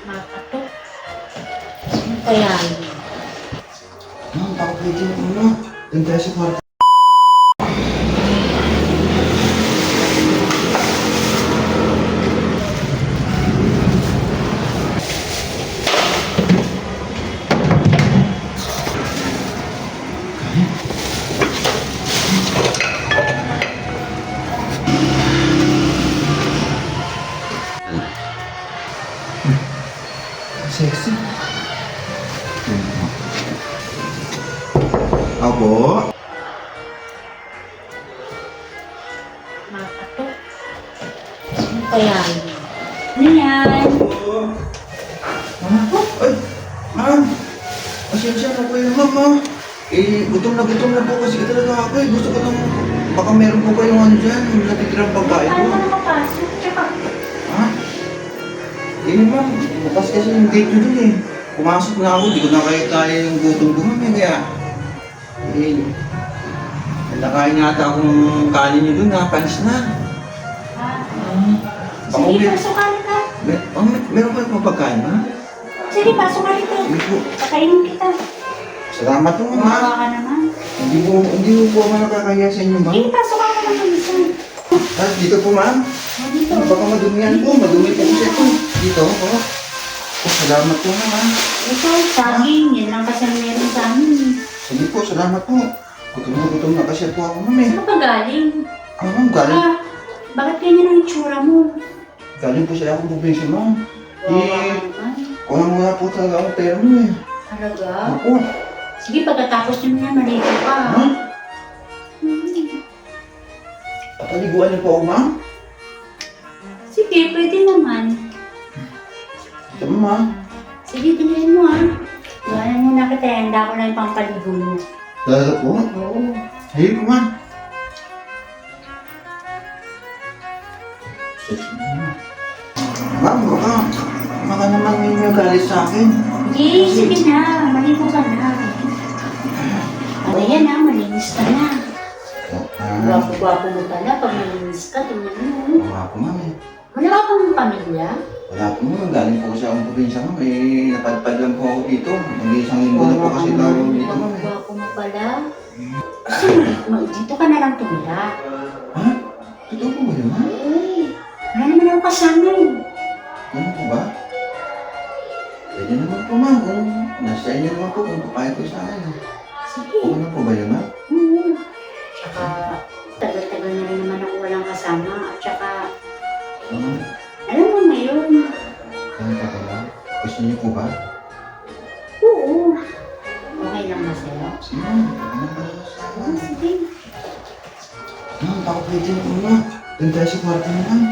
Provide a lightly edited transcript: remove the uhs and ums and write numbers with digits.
Makatok. Ano kaya yun? Baka pwede yung ano, doon tayo sa kwarto. Sexy. Apo? Makatok. Ano kaya yun? Ano yan? Ay, ma'am. Pasensya na po yun, ma'am, ah. Gutom na po kasi talaga ako eh. Gusto ko nang, baka meron po kayong ano dyan, natitirang pagkain ko. Paano ka nakapasok? Tsaka, Ha? Ma'am, bukas kasi yung gate nyo dun eh. Pumasok na ako, di ko na kaya yung gutom ko, ma'am, eh. Kaya, nakain yata akong kanin nyo dun, panis na. sige, pasok ka na. Meron pa yung pagkain, ma'am? Sige, pasok ka rito. Hindi po. Pakainin kita. Salamat po, ma'am. Mawawa ka naman. Hindi po ako nakakaya sa inyo, ma'am. Sige, pasok ka na naman isa. Ah, dito po, ma'am. Dito. Baka madumihan po. Madumi po kasi ito. Dito, po. Oh, salamat po, ma'am. Ito, saging. Yan lang kasi ang meron sa amin. Sige po, salamat po. Gutom na kasi po ako, ma'am eh. Ano ka galing? Ma'am, galing. Bakit ganyan ang itsura mo? Galing po siya akong probinsya, ma'am. Wawa ka naman. Kulang nga po talaga ang pera mo eh. Talaga? Ako. Sige, pagkatapos nyo na, maligo ka. Ha? Papaliguan niyo po ako, ma'am? Sige, pwede naman. Ito, ma'am. Sige, tingnan mo Iwanan muna kita, handa ko lang yung pampaligo mo. Talaga po? Oo. Ayun po, ma'am. Ma'am, baka naman ninyo galit sa akin. Sige, sige na. Maligo ka na. Ano yan malinis ka na. Gwapo-gwapo mo pala pag malinis ka. Tingnan mo. Wala po, ma'am eh. Wala ka pang pamilya? Wala po, ma'am. Galing po kasi akong probinsya, ma'am. Napadpad lang po ako dito. Mag-isang linggo na po kasi tayo dito, ma'am eh. Gwapo mo pala. Gusto mo, dito ka na lang tumira. Ha? Totoo po ba yun, ma'am? Uy, wala naman ako kasama Ano po ba? Pwede naman po, ma'am. Kung nasa inyo naman po, kung papayag ko sa akin. Sige. Ano po ba yun, ma'am? Oo. Tsaka, tagal-tagal na rin naman ako walang kasama. At tsaka, alam mo ngayon, Ano po ba? Gusto niyo po ba? oo. Okay lang ba sa'yo? Sige, ma'am. Ano ba sa Oo, akin? sige. Ma'am, baka pwede yung ano. Doon tayo sa kwarto mo, ma'am.